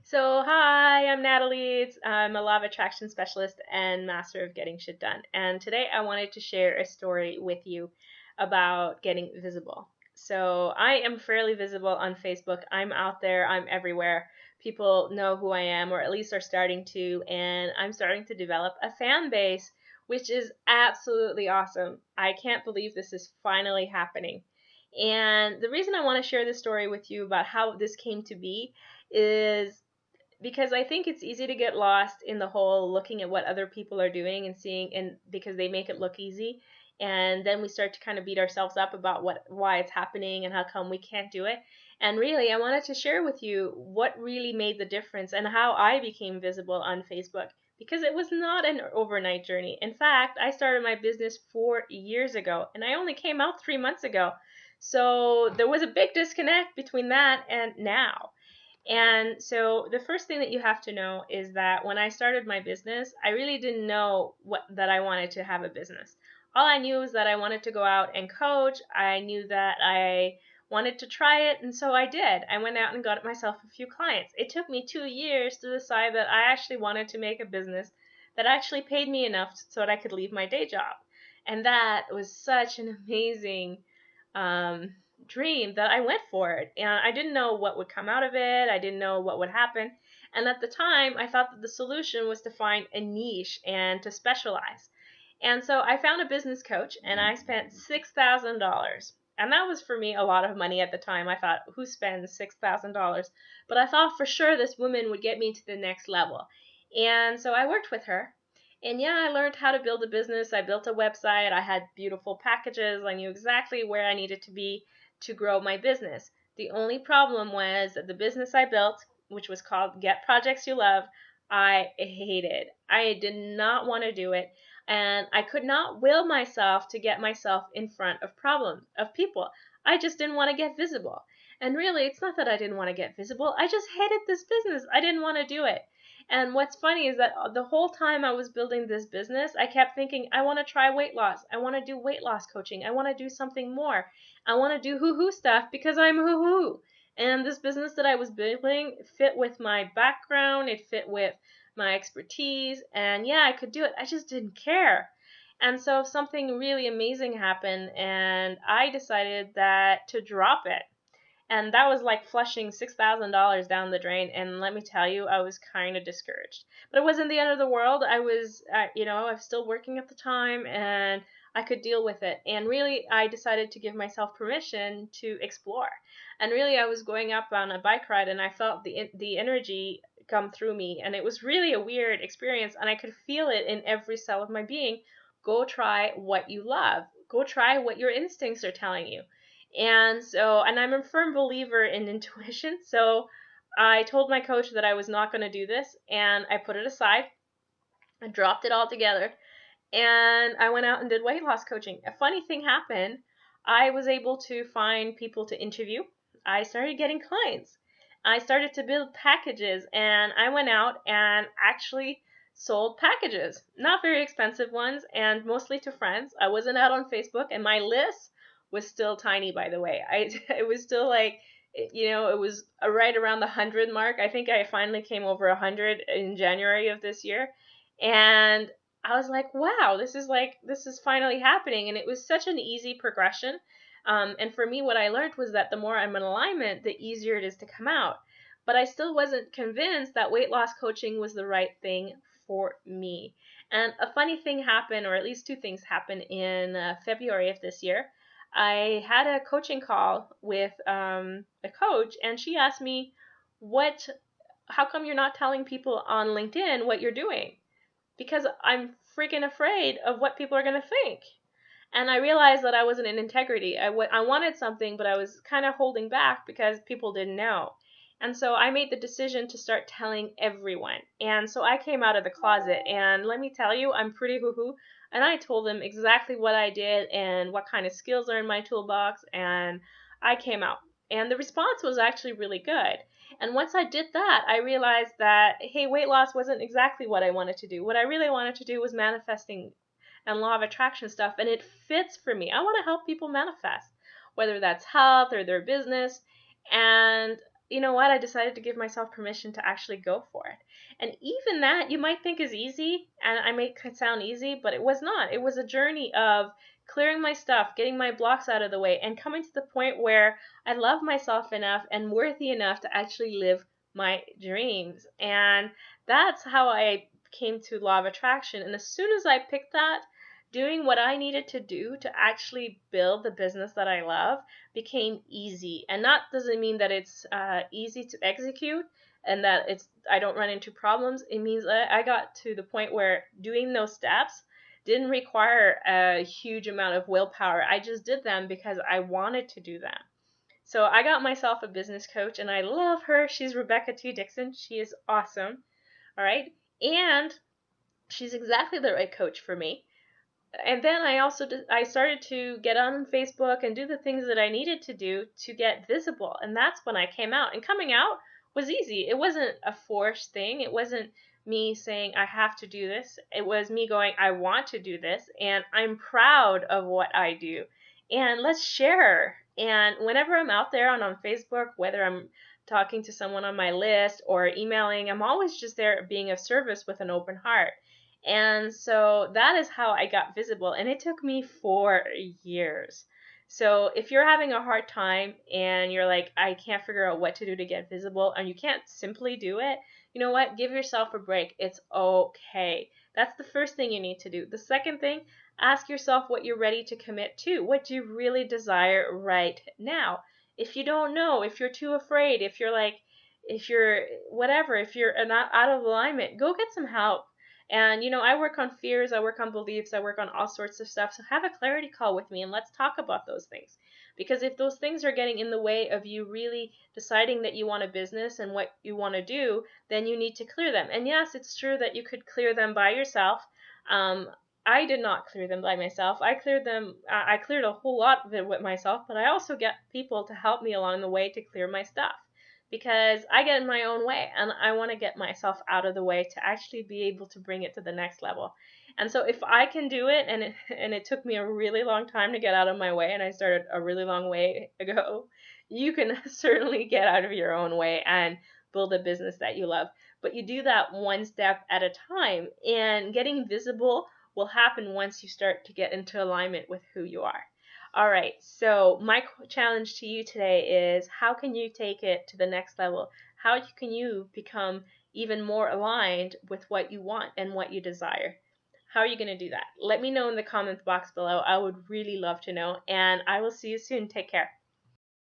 So, hi, I'm Natalie. I'm a law of attraction specialist and master of getting shit done. And today I wanted to share a story with you about getting visible. So, I am fairly visible on Facebook. I'm out there, I'm everywhere. People know who I am, or at least are starting to, and I'm starting to develop a fan base, which is absolutely awesome. I can't believe this is finally happening. And the reason I want to share this story with you about how this came to be is because I think it's easy to get lost in the whole looking at what other people are doing and seeing, and because they make it look easy, and then we start to kind of beat ourselves up about why it's happening and how come we can't do it. And really, I wanted to share with you what really made the difference and how I became visible on Facebook, because it was not an overnight journey. In fact, I started my business 4 years ago and I only came out 3 months ago. So there was a big disconnect between that and now. And so the first thing that you have to know is that when I started my business, I really didn't know that I wanted to have a business. All I knew was that I wanted to go out and coach. I knew that I wanted to try it, and so I did. I went out and got myself a few clients. It took me 2 years to decide that I actually wanted to make a business that actually paid me enough so that I could leave my day job. And that was such an amazing um, dream that I went for it. And I didn't know what would come out of it. I didn't know what would happen. And at the time, I thought that the solution was to find a niche and to specialize. And so I found a business coach and I spent $6,000. And that was for me a lot of money at the time. I thought, who spends $6,000? But I thought for sure this woman would get me to the next level. And so I worked with her. And yeah, I learned how to build a business. I built a website. I had beautiful packages. I knew exactly where I needed to be to grow my business. The only problem was that the business I built, which was called Get Projects You Love, I hated. I did not want to do it, and I could not will myself to get myself in front of people. I just didn't want to get visible. And really, it's not that I didn't want to get visible. I just hated this business. I didn't want to do it. And what's funny is that the whole time I was building this business, I kept thinking, I want to try weight loss. I want to do weight loss coaching. I want to do something more. I want to do hoo-hoo stuff because I'm hoo-hoo. And this business that I was building fit with my background. It fit with my expertise. And yeah, I could do it. I just didn't care. And so something really amazing happened and I decided that to drop it. And that was like flushing $6,000 down the drain. And let me tell you, I was kind of discouraged. But it wasn't the end of the world. I was, I was still working at the time and I could deal with it. And really, I decided to give myself permission to explore. And really, I was going up on a bike ride and I felt the energy come through me. And it was really a weird experience. And I could feel it in every cell of my being. Go try what you love. Go try what your instincts are telling you. And I'm a firm believer in intuition. So I told my coach that I was not going to do this and I put it aside. I dropped it all together and I went out and did weight loss coaching. A funny thing happened. I was able to find people to interview. I started getting clients. I started to build packages and I went out and actually sold packages. Not very expensive ones and mostly to friends. I wasn't out on Facebook and my list was still tiny, by the way. It was still like, it was right around the 100 mark. I think I finally came over 100 in January of this year. And I was like, wow, this is finally happening. And it was such an easy progression. And for me, what I learned was that the more I'm in alignment, the easier it is to come out. But I still wasn't convinced that weight loss coaching was the right thing for me. And a funny thing happened, or at least two things happened in February of this year. I had a coaching call with a coach, and she asked me, how come you're not telling people on LinkedIn what you're doing? Because I'm freaking afraid of what people are going to think. And I realized that I wasn't in integrity. I wanted something, but I was kind of holding back because people didn't know. And so I made the decision to start telling everyone. And so I came out of the closet. And let me tell you, I'm pretty hoo-hoo. And I told them exactly what I did and what kind of skills are in my toolbox. And I came out. And the response was actually really good. And once I did that, I realized that, hey, weight loss wasn't exactly what I wanted to do. What I really wanted to do was manifesting and law of attraction stuff, and it fits for me. I want to help people manifest, whether that's health or their business. And you know what? I decided to give myself permission to actually go for it. And even that you might think is easy, and I make it sound easy, but it was not. It was a journey of clearing my stuff, getting my blocks out of the way, and coming to the point where I love myself enough and worthy enough to actually live my dreams. And that's how I came to law of attraction. And as soon as I picked that, doing what I needed to do to actually build the business that I love became easy. And that doesn't mean that it's easy to execute and that I don't run into problems. It means that I got to the point where doing those steps didn't require a huge amount of willpower. I just did them because I wanted to do them. So I got myself a business coach, and I love her. She's Rebecca T. Dixon. She is awesome. All right. And she's exactly the right coach for me. And then I started to get on Facebook and do the things that I needed to do to get visible. And that's when I came out. And coming out was easy. It wasn't a forced thing. It wasn't me saying I have to do this. It was me going, I want to do this, and I'm proud of what I do. And let's share. And whenever I'm out there on Facebook, whether I'm talking to someone on my list or emailing, I'm always just there being of service with an open heart. And so that is how I got visible, and it took me 4 years. So if you're having a hard time and you're like, I can't figure out what to do to get visible, and you can't simply do it, you know what? Give yourself a break. It's okay. That's the first thing you need to do. The second thing, ask yourself what you're ready to commit to, what you really desire right now. If you don't know, if you're too afraid, if you're whatever, if you're not out of alignment, go get some help. And, I work on fears, I work on beliefs, I work on all sorts of stuff. So have a clarity call with me and let's talk about those things. Because if those things are getting in the way of you really deciding that you want a business and what you want to do, then you need to clear them. And yes, it's true that you could clear them by yourself. I did not clear them by myself. I cleared a whole lot of it with myself, but I also get people to help me along the way to clear my stuff. Because I get in my own way and I want to get myself out of the way to actually be able to bring it to the next level. And so if I can do it, and it took me a really long time to get out of my way, and I started a really long way ago, you can certainly get out of your own way and build a business that you love. But you do that one step at a time, and getting visible will happen once you start to get into alignment with who you are. All right, so my challenge to you today is, how can you take it to the next level? How can you become even more aligned with what you want and what you desire? How are you going to do that? Let me know in the comments box below. I would really love to know, and I will see you soon. Take care.